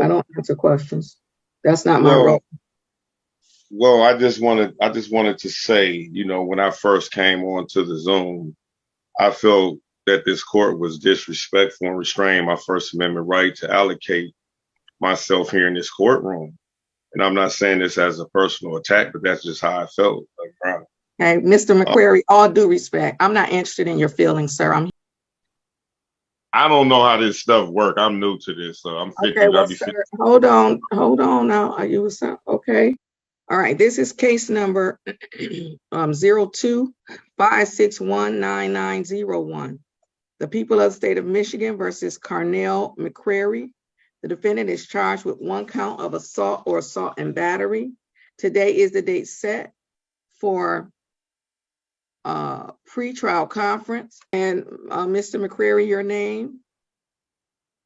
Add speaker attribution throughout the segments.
Speaker 1: I don't answer questions. That's not my role.
Speaker 2: Well, I just wanted to say, when I first came onto the Zoom, I felt that this court was disrespectful and restrained my First Amendment right to allocate myself here in this courtroom. And I'm not saying this as a personal attack, but that's just how I felt.
Speaker 1: Okay, Mr. McQuarrie, all due respect, I'm not interested in your feelings, sir.
Speaker 2: I don't know how this stuff works. I'm new to this, so I'm
Speaker 1: okay. Well, sir, hold on now. Are you okay? All right. This is case number 02-561-9901. The people of the state of Michigan versus Carnell McQuarrie. The defendant is charged with 1 count of assault or assault and battery. Today is the date set for pre-trial conference. And Mr. McQuarrie, your name?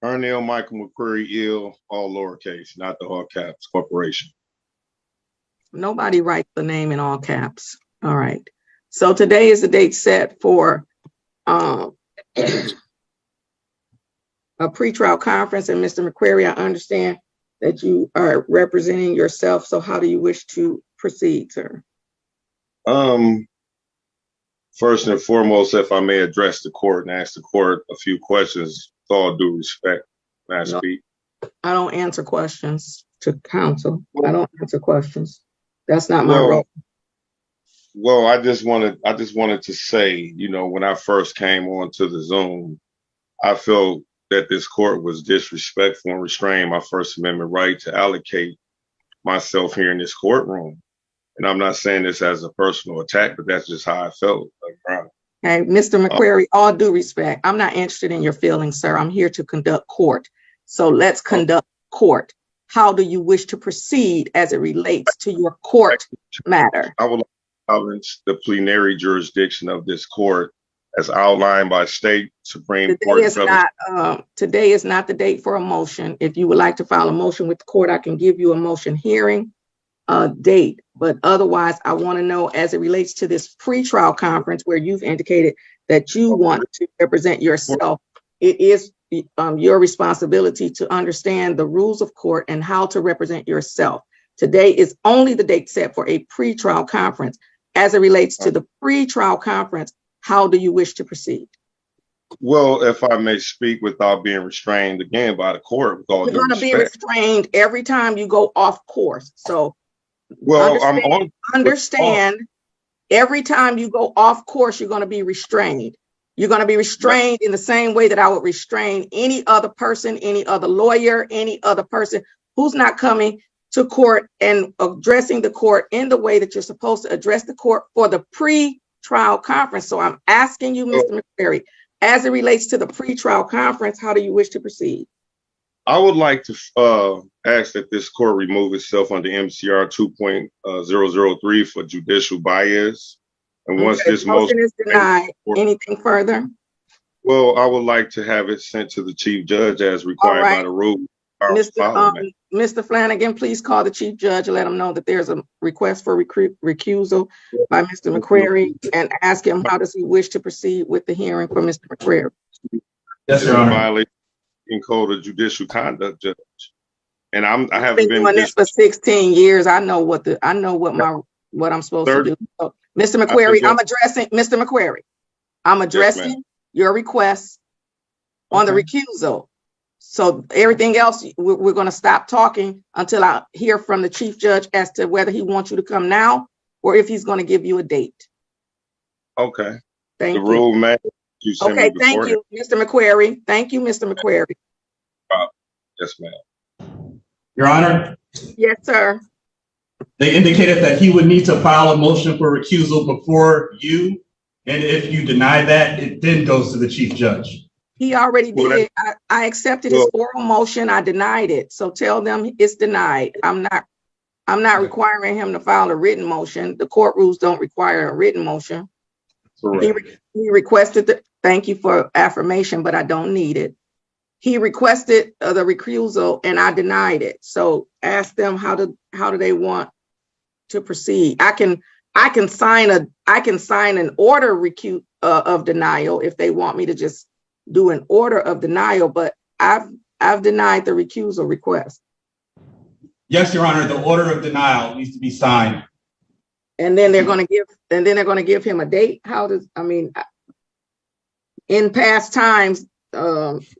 Speaker 2: Carnell Michael McQuarrie, ill, all lowercase, not the all caps, corporation.
Speaker 1: Nobody writes the name in all caps. All right. So today is the date set for a pre-trial conference. And Mr. McQuarrie, I understand that you are representing yourself. So how do you wish to proceed, sir?
Speaker 2: First and foremost, if I may address the court and ask the court a few questions, with all due respect, may I speak?
Speaker 1: I don't answer questions to counsel. I don't answer questions. That's not my role.
Speaker 2: Well, I just wanted to say, when I first came onto the Zoom, I felt that this court was disrespectful and restrained my First Amendment right to allocate myself here in this courtroom. And I'm not saying this as a personal attack, but that's just how I felt.
Speaker 1: Okay, Mr. McQuarrie, all due respect, I'm not interested in your feelings, sir. I'm here to conduct court. So let's conduct court. How do you wish to proceed as it relates to your court matter?
Speaker 2: I would like to challenge the plenary jurisdiction of this court as outlined by state Supreme Court.
Speaker 1: Today is not the date for a motion. If you would like to file a motion with the court, I can give you a motion hearing date. But otherwise, I want to know as it relates to this pre-trial conference where you've indicated that you want to represent yourself. It is your responsibility to understand the rules of court and how to represent yourself. Today is only the date set for a pre-trial conference. As it relates to the pre-trial conference, how do you wish to proceed?
Speaker 2: Well, if I may speak without being restrained again by the court.
Speaker 1: You're going to be restrained every time you go off course. So understand every time you go off course, you're going to be restrained. You're going to be restrained in the same way that I would restrain any other person, any other lawyer, any other person who's not coming to court and addressing the court in the way that you're supposed to address the court for the pre-trial conference. So I'm asking you, Mr. McQuarrie, as it relates to the pre-trial conference, how do you wish to proceed?
Speaker 2: I would like to ask that this court remove itself under MCR 2.003 for judicial bias. And once this motion
Speaker 1: is denied, anything further?
Speaker 2: Well, I would like to have it sent to the chief judge as required by the rule.
Speaker 1: Mr. Flanagan, please call the chief judge and let him know that there's a request for recusal by Mr. McQuarrie and ask him how does he wish to proceed with the hearing for Mr. McQuarrie.
Speaker 3: Yes, Your Honor.
Speaker 2: In code of judicial conduct, judge, and I haven't been
Speaker 1: doing this for 16 years. I know what I'm supposed to do. So, Mr. McQuarrie, I'm addressing your request on the recusal. So everything else, we're going to stop talking until I hear from the chief judge as to whether he wants you to come now or if he's going to give you a date.
Speaker 2: Okay.
Speaker 1: Thank you.
Speaker 2: The rule, man.
Speaker 1: Okay, thank you, Mr. McQuarrie. Thank you, Mr. McQuarrie.
Speaker 2: Yes, ma'am.
Speaker 3: Your Honor.
Speaker 1: Yes, sir.
Speaker 3: They indicated that he would need to file a motion for recusal before you, and if you deny that, it then goes to the chief judge.
Speaker 1: He already did. I accepted his oral motion. I denied it. So tell them it's denied. I'm not requiring him to file a written motion. The court rules don't require a written motion. He requested thank you for affirmation, but I don't need it. He requested the recusal and I denied it. So ask them how do they want to proceed. I can sign an order of denial if they want me to just do an order of denial, but I've I've denied the recusal request.
Speaker 3: Yes, Your Honor, the order of denial needs to be signed.
Speaker 1: And then they're going to give him a date. In past times,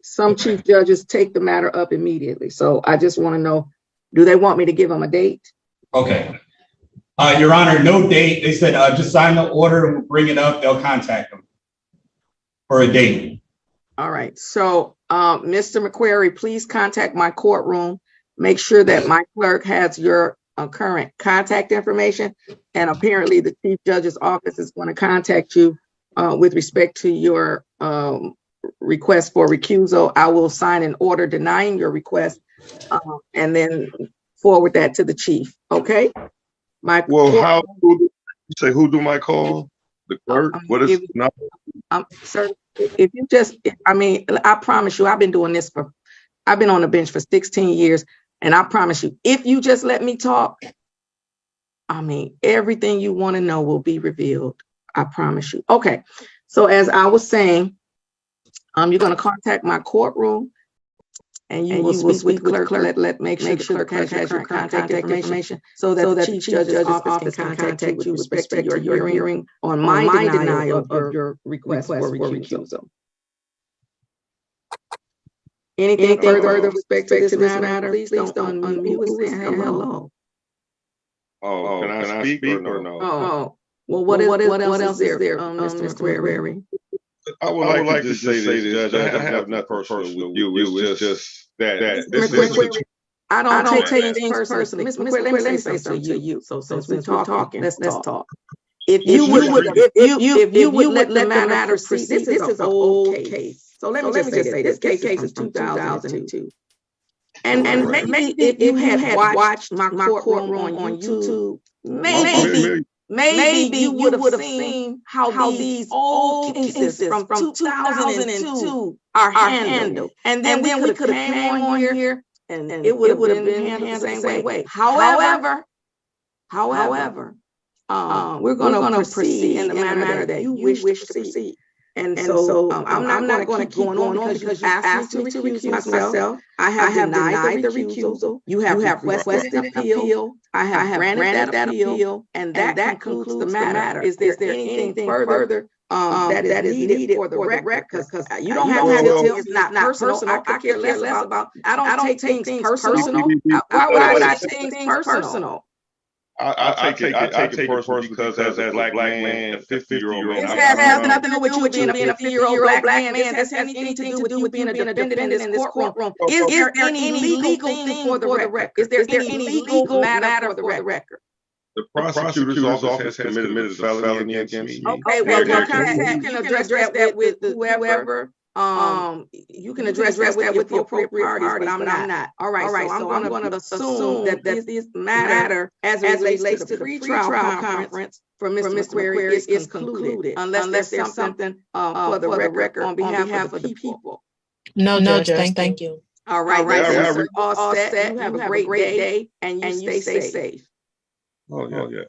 Speaker 1: some chief judges take the matter up immediately. So I just want to know, do they want me to give them a date?
Speaker 3: Okay. Your Honor, no date. They said just sign the order and we'll bring it up. They'll contact them for a date.
Speaker 1: All right. So, Mr. McQuarrie, please contact my courtroom. Make sure that my clerk has your current contact information. And apparently the chief judge's office is going to contact you with respect to your request for recusal. I will sign an order denying your request and then forward that to the chief. Okay?
Speaker 2: Who do my call? The clerk? What is not?
Speaker 1: Sir, if you just, I promise you, I've been on the bench for 16 years, and I promise you, if you just let me talk, everything you want to know will be revealed. I promise you. Okay. So as I was saying, you're going to contact my courtroom, and you will speak with the clerk. Make sure the clerk has your contact information so that the chief judge's office can contact you with respect to your hearing on my denial of your request for recusal. Anything further with respect to this matter? Please don't unmute me with saying hello.
Speaker 2: Oh, can I speak or no?
Speaker 1: Oh, well, what else is there, Mr. McQuarrie?
Speaker 2: I would like to say this, Judge. I have nothing personal with you. It's just that this is.
Speaker 1: I don't take things personally. Ms. McQuarrie, let me say something to you. So since we're talking, let's talk. If you would let the matter proceed, this is an old case. So let me just say this case is 2002. And maybe if you had watched my courtroom on YouTube, maybe you would have seen how these old cases from 2002 are handled. And then we could have came on here and it would have been handled the same way. However, we're going to proceed in the manner that you wish to proceed. And so I'm not going to keep going on because you asked me to recuse myself. I have denied the recusal. You have requested an appeal. I have granted that appeal. And that concludes the matter. Is there anything further that is needed for the record? Because you don't have to tell it's not personal. I care less about. I don't take things personal. Why would I take things personal?
Speaker 2: I take it personal because as a black man, a 50-year-old man.
Speaker 1: This has nothing to do with you being a 50-year-old black man. This has anything to do with you being a defendant in this courtroom. Is there any legal thing for the record? Is there any legal matter for the record?
Speaker 2: The prosecutor's office has committed a felony against me.
Speaker 1: Okay, well, you can address that with whoever. You can address that with the appropriate parties, but I'm not. All right, so I'm going to assume that this matter, as it relates to the pre-trial conference for Mr. McQuarrie, is concluded, unless there's something for the record on behalf of the people.
Speaker 4: No, Judge, thank you.
Speaker 1: All right, so all set. You have a great day, and you stay safe.
Speaker 2: Oh, yeah.